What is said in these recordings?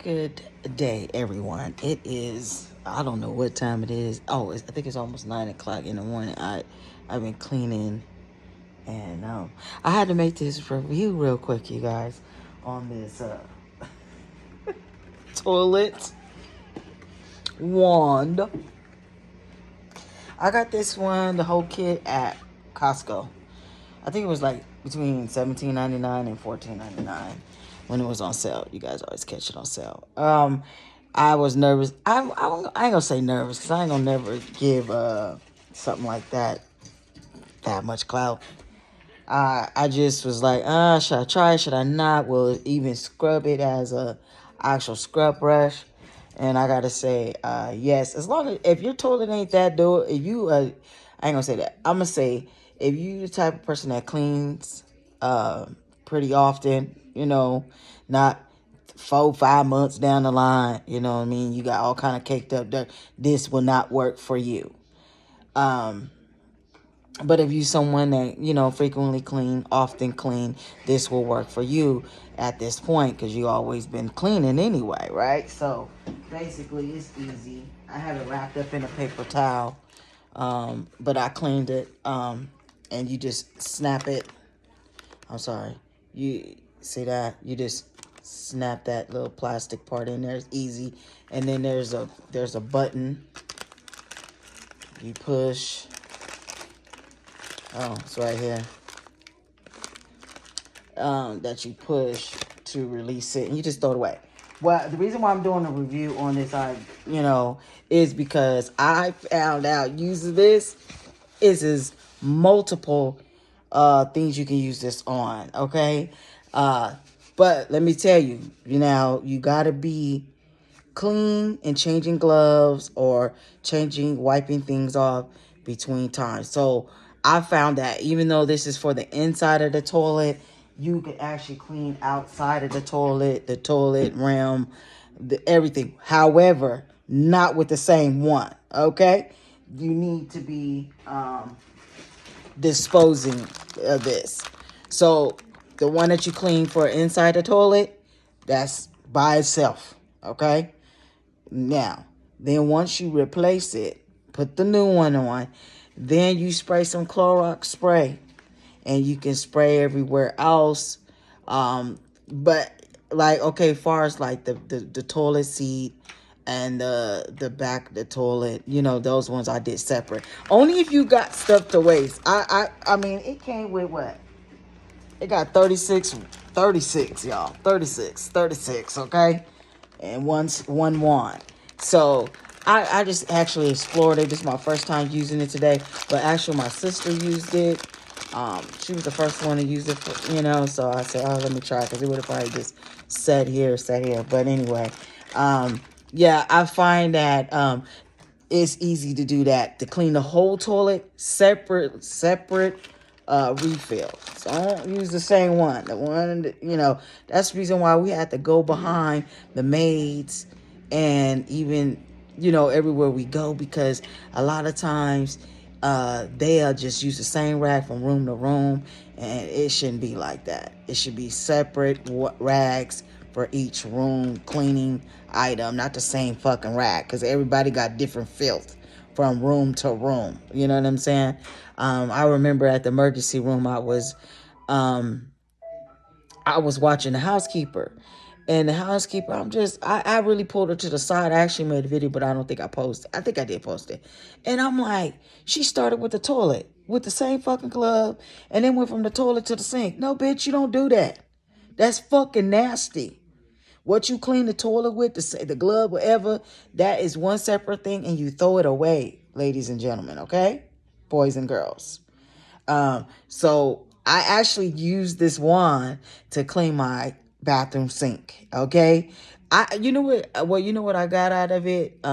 Good day, everyone. It is, I don't know what time it is. Oh, I think it's almost 9 o'clock in the morning. I've been cleaning, and I had to make this review real quick, you guys, on this toilet wand. I got this one, the whole kit, at Costco. I think it was like between $17.99 and $14.99 when it was on sale. You guys always catch it on sale. I was nervous. I ain't gonna say nervous because I ain't gonna never give something like that much clout. I just was like, should I try it? Should I not? Will it even scrub it as a actual scrub brush? And I gotta say, yes. As long as if your toilet ain't that dull, if you, I ain't gonna say that. I'm gonna say if you the type of person that cleans, pretty often, not 4-5 months down the line, you know what I mean. You got all kind of caked up dirt. This will not work for you. But if you someone that, frequently clean, often clean, this will work for you at this point because you always been cleaning anyway, right? So basically it's easy. I have it wrapped up in a paper towel, but I cleaned it, and you just snap it. I'm sorry. You see that? You just snap that little plastic part in there. It's easy. And then there's a button. You push. Oh, it's right here. That you push to release it, and you just throw it away. Well, the reason why I'm doing a review on this, is because I found out using this is multiple things you can use this on. Okay, but let me tell you, you gotta be clean and changing gloves or wiping things off between times. So I found that even though this is for the inside of the toilet, you can actually clean outside of the toilet rim, everything. However, not with the same one. Okay, you need to be disposing of this. So the one that you clean for inside the toilet, that's by itself. Okay. Now, then once you replace it, put the new one on, then you spray some Clorox spray, and you can spray everywhere else. But like, okay, far as like the toilet seat and the back of the toilet, those ones I did separate. Only if you got stuff to waste. I mean, it came with what? It got 36, y'all. 36, okay? And one wand. So I just actually explored it. This is my first time using it today. But actually my sister used it. She was the first one to use it, so I said, oh, let me try it, because it would have probably just sat here. But anyway, yeah, I find that it's easy to do that, to clean the whole toilet, separate refill. So I don't use the same one. The one, that's the reason why we had to go behind the maids and even, everywhere we go, because a lot of times they'll just use the same rag from room to room, and it shouldn't be like that. It should be separate rags for each room cleaning item, not the same fucking rag, because everybody got different filth from room to room. You know what I'm saying? I remember at the emergency room, I was watching the housekeeper. And the housekeeper, I really pulled her to the side. I actually made a video, but I don't think I posted. I think I did post it. And I'm like, she started with the toilet, with the same fucking glove, and then went from the toilet to the sink. No, bitch, you don't do that. That's fucking nasty. What you clean the toilet with, the glove, whatever, that is one separate thing, and you throw it away, ladies and gentlemen, okay? Boys and girls. So I actually used this wand to clean my bathroom sink. Okay. You know what I got out of it?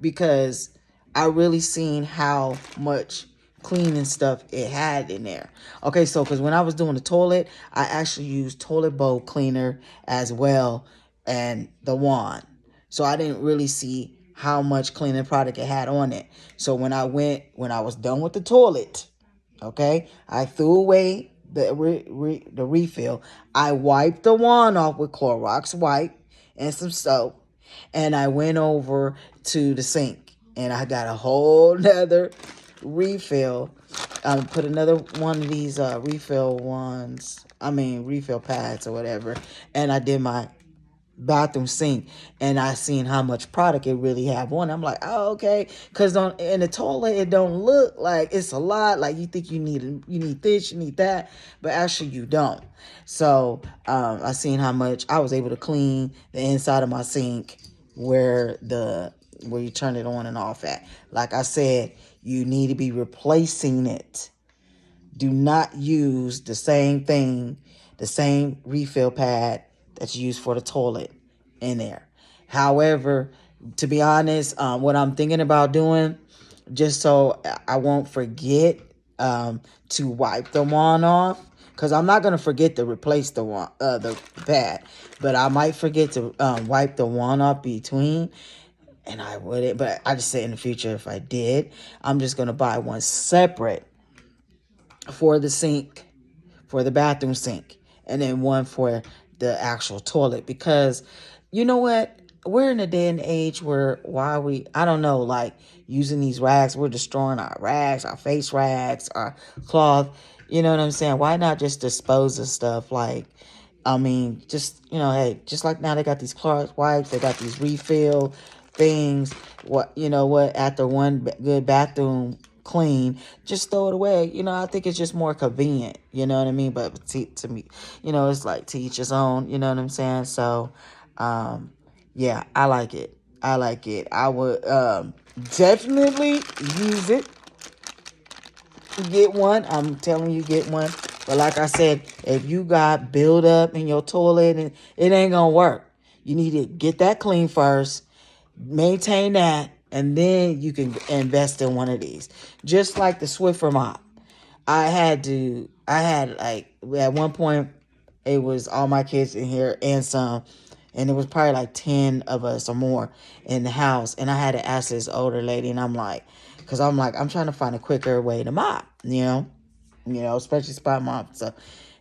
Because I really seen how much cleaning stuff it had in there. Okay. So, cause when I was doing the toilet, I actually used toilet bowl cleaner as well, and the wand. So I didn't really see how much cleaning product it had on it. So when I was done with the toilet, okay, I threw away the refill. I wiped the wand off with Clorox wipe, and some soap, and I went over to the sink and I got a whole nother refill. Put another one of these refill ones. I mean refill pads or whatever, and I did my bathroom sink, and I seen how much product it really have on. I'm like, oh, okay, because on in the toilet it don't look like it's a lot. Like you think you need this, you need that, but actually you don't. So I seen how much I was able to clean the inside of my sink where you turn it on and off at. Like I said, you need to be replacing it. Do not use the same thing, the same refill pad that you use for the toilet in there. However, to be honest, what I'm thinking about doing, just so I won't forget to wipe the wand off, because I'm not gonna forget to replace the pad, but I might forget to wipe the wand off between. And I wouldn't, but I just say in the future if I did, I'm just gonna buy one separate for the sink, for the bathroom sink, and then one for the actual toilet. Because you know what? We're in a day and age where I don't know, like using these rags, we're destroying our rags, our face rags, our cloth. You know what I'm saying? Why not just dispose of stuff like, I mean, just, hey, just like now they got these Clorox wipes, they got these refill things. What, after one good bathroom clean, just throw it away. I think it's just more convenient. You know what I mean? But to me, it's like to each his own. You know what I'm saying? So, yeah, I like it. I like it. I would definitely use it. Get one. I'm telling you, get one. But like I said, if you got buildup in your toilet, and it ain't gonna work. You need to get that clean first, maintain that, and then you can invest in one of these. Just like the Swiffer mop. I had like, at one point, it was all my kids in here and some, and it was probably like 10 of us or more in the house. And I had to ask this older lady, and I'm like, I'm trying to find a quicker way to mop, especially spot mop. So,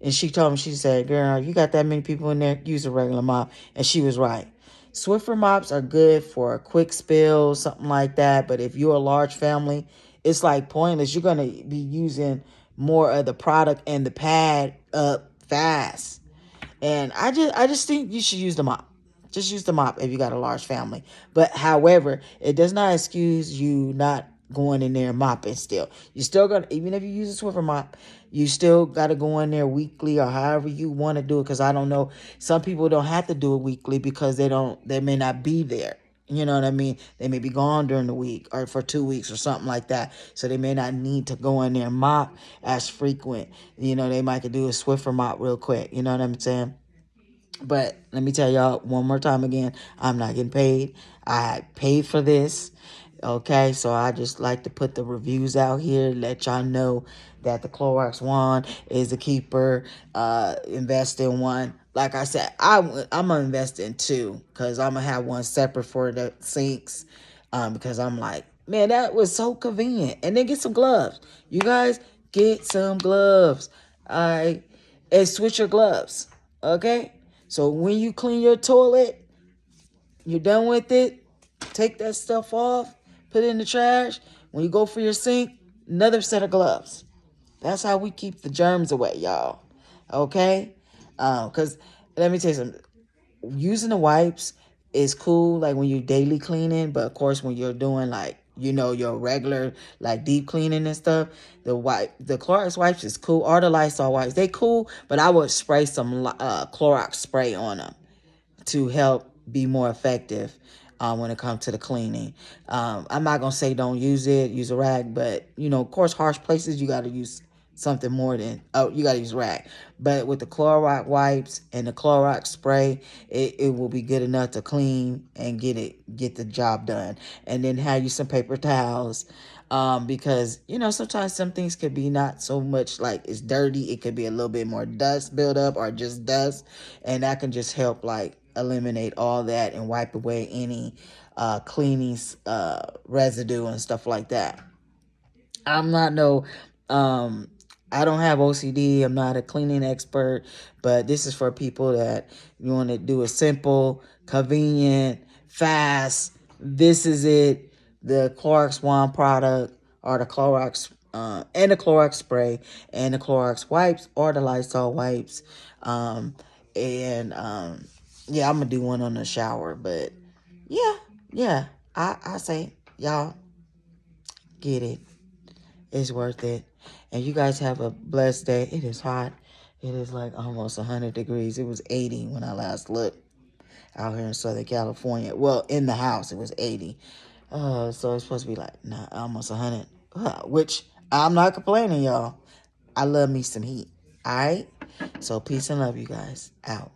and she told me, she said, girl, you got that many people in there, use a regular mop. And she was right. Swiffer mops are good for a quick spill, something like that. But if you're a large family, it's like pointless. You're going to be using more of the product and the pad up fast. And I just think you should use the mop. Just use the mop if you got a large family. But however, it does not excuse you not going in there and mopping still. You still got, even if you use a Swiffer mop, you still got to go in there weekly or however you want to do it. Because I don't know, some people don't have to do it weekly because they may not be there. You know what I mean? They may be gone during the week or for 2 weeks or something like that. So they may not need to go in there and mop as frequent. They might could do a Swiffer mop real quick. You know what I'm saying? But let me tell y'all one more time again, I'm not getting paid. I paid for this. Okay, so I just like to put the reviews out here, let y'all know that the Clorox Wand is a keeper. Invest in one. Like I said, I'm going to invest in two because I'm going to have one separate for the sinks because I'm like, man, that was so convenient. And then get some gloves. You guys, get some gloves. All right, and switch your gloves. Okay? So when you clean your toilet, you're done with it, take that stuff off, put it in the trash. When you go for your sink, another set of gloves. That's how we keep the germs away, y'all. Okay? Because let me tell you something. Using the wipes is cool, like when you're daily cleaning. But of course, when you're doing like, your regular like deep cleaning and stuff, the Clorox wipes is cool. Or the Lysol wipes, they cool. But I would spray some Clorox spray on them to help be more effective when it comes to the cleaning. I'm not going to say don't use it, use a rag, but, of course, harsh places, you got to use something more than, you got to use rag. But with the Clorox wipes and the Clorox spray, it will be good enough to clean and get the job done. And then have you some paper towels. Because, sometimes some things could be not so much like it's dirty. It could be a little bit more dust buildup or just dust. And that can just help like eliminate all that and wipe away any cleaning residue and stuff like that. I'm not no I don't have OCD. I'm not a cleaning expert, but this is for people that you want to do a simple, convenient, fast. This is it. The Clorox Wand product, or the Clorox and the Clorox spray and the Clorox wipes, or the Lysol wipes. Um, and yeah, I'm gonna do one on the shower, but yeah, I say y'all get it. It's worth it. And you guys have a blessed day. It is hot. It is like almost 100 degrees. It was 80 when I last looked out here in Southern California. Well, in the house, it was 80. So it's supposed to be like almost 100. Which I'm not complaining, y'all. I love me some heat. All right? So peace and love, you guys. Out.